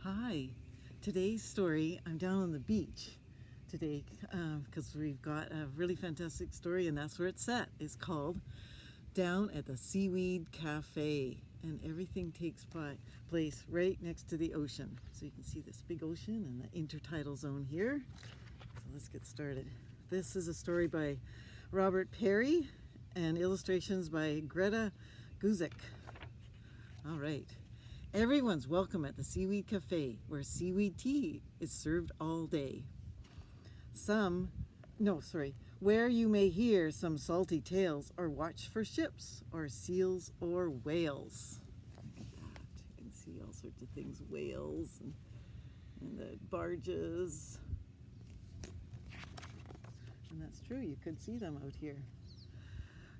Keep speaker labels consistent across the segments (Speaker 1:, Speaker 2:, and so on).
Speaker 1: Hi. Today's story, I'm down on the beach today because we've got a really fantastic story, and that's where it's set. It's called Down at the Seaweed Cafe, and everything takes place right next to the ocean. So you can see this big ocean and the intertidal zone here. So let's get started. This is a story by Robert Perry and illustrations by Greta Guzek. All right. Everyone's welcome at the Seaweed Cafe, where seaweed tea is served all day. Where you may hear some salty tales or watch for ships or seals or whales. Look at that. You can see all sorts of things, whales and the barges. And that's true, you could see them out here.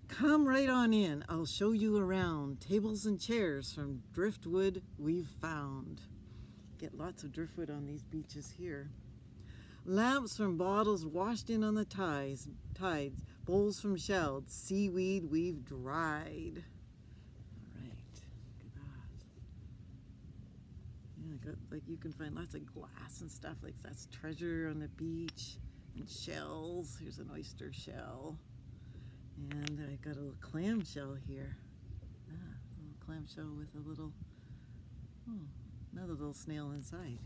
Speaker 1: Come right on in, I'll show you around. Tables and chairs from driftwood we've found. Get lots of driftwood on these beaches here. Lamps from bottles washed in on the tides, bowls from shelled, seaweed we've dried. All right, look at that. Yeah, you can find lots of glass and stuff, like that's treasure on the beach, and shells. Here's an oyster shell. And I got a little clam shell here. A little clam shell with another little snail inside.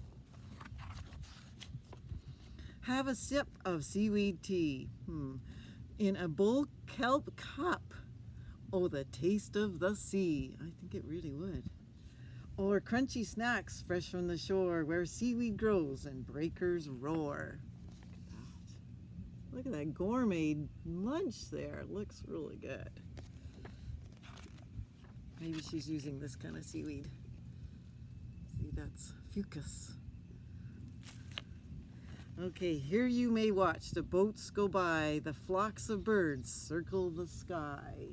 Speaker 1: Have a sip of seaweed tea in a bull kelp cup. Oh, the taste of the sea. I think it really would. Or crunchy snacks fresh from the shore where seaweed grows and breakers roar. Look at that gourmet lunch there. It looks really good. Maybe she's using this kind of seaweed. See, that's fucus. Okay, here you may watch the boats go by, the flocks of birds circle the sky.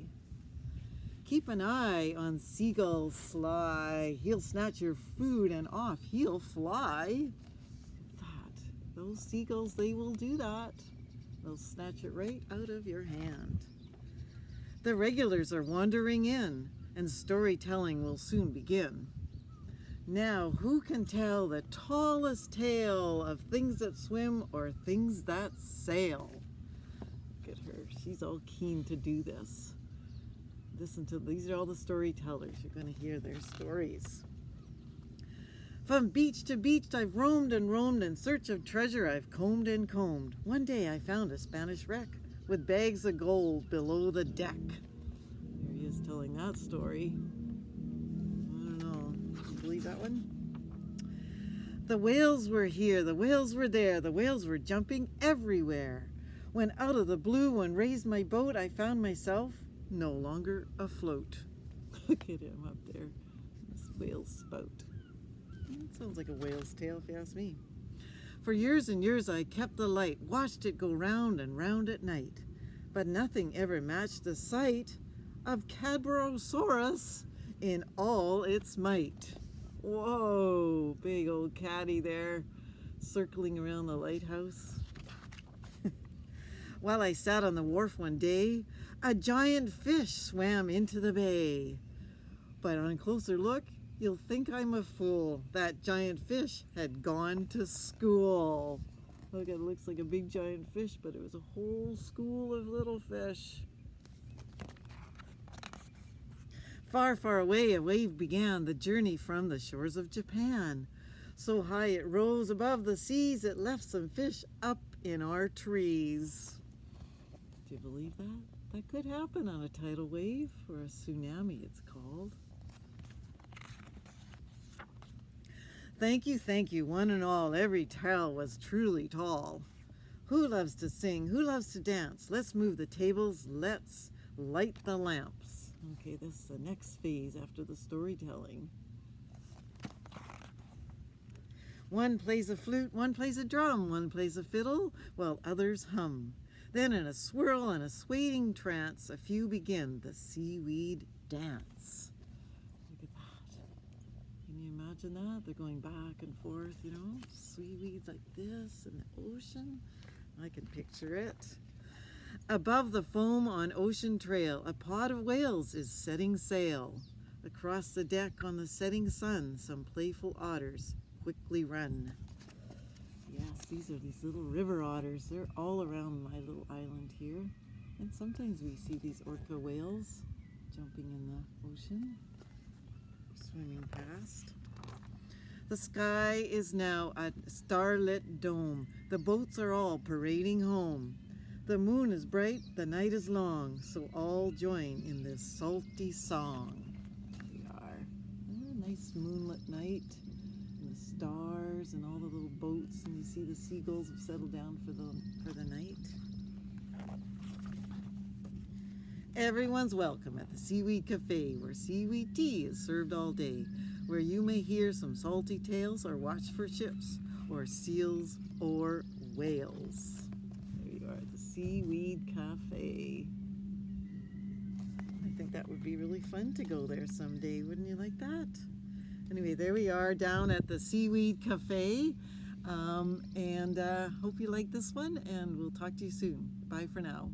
Speaker 1: Keep an eye on seagulls sly. He'll snatch your food and off he'll fly. Look at that. Those seagulls, they will do that. They'll snatch it right out of your hand. The regulars are wandering in, and storytelling will soon begin. Now, who can tell the tallest tale of things that swim or things that sail? Look at her. She's all keen to do this. These are all the storytellers. You're going to hear their stories. From beach to beach I've roamed and roamed, in search of treasure I've combed and combed. One day I found a Spanish wreck with bags of gold below the deck. Here he is telling that story. I don't know. Can you believe that one? The whales were here, the whales were there, the whales were jumping everywhere. When out of the blue one raised my boat, I found myself no longer afloat. Look at him up there. This whale spout. It sounds like a whale's tail if you ask me. For years and years I kept the light, watched it go round and round at night. But nothing ever matched the sight of Cadborosaurus in all its might. Whoa, big old caddy there, circling around the lighthouse. While I sat on the wharf one day, a giant fish swam into the bay. But on closer look, you'll think I'm a fool. That giant fish had gone to school. Look, it looks like a big giant fish, but it was a whole school of little fish. Far, far away, a wave began the journey from the shores of Japan. So high it rose above the seas, it left some fish up in our trees. Do you believe that? That could happen on a tidal wave, or a tsunami it's called. Thank you, one and all. Every tale was truly tall. Who loves to sing? Who loves to dance? Let's move the tables. Let's light the lamps. Okay, this is the next phase after the storytelling. One plays a flute, one plays a drum, one plays a fiddle, while others hum. Then in a swirl and a swaying trance, a few begin the seaweed dance. Look at that. Can you imagine that? They're going back and forth, seaweeds like this in the ocean. I can picture it. Above the foam on ocean trail, a pod of whales is setting sail. Across the deck on the setting sun, some playful otters quickly run. Yes, these are these little river otters. They're all around my little island here. And sometimes we see these orca whales jumping in the ocean, swimming past. The sky is now a starlit dome. The boats are all parading home. The moon is bright, the night is long, so all join in this salty song. Here we are. Oh, nice moonlit night, and the stars and all the little boats, and you see the seagulls have settled down for the night. Everyone's welcome at the Seaweed Cafe, where seaweed tea is served all day, where you may hear some salty tales or watch for ships, or seals, or whales. There you are at the Seaweed Cafe. I think that would be really fun to go there someday. Wouldn't you like that? Anyway, there we are down at the Seaweed Cafe. Hope you like this one, and we'll talk to you soon. Bye for now.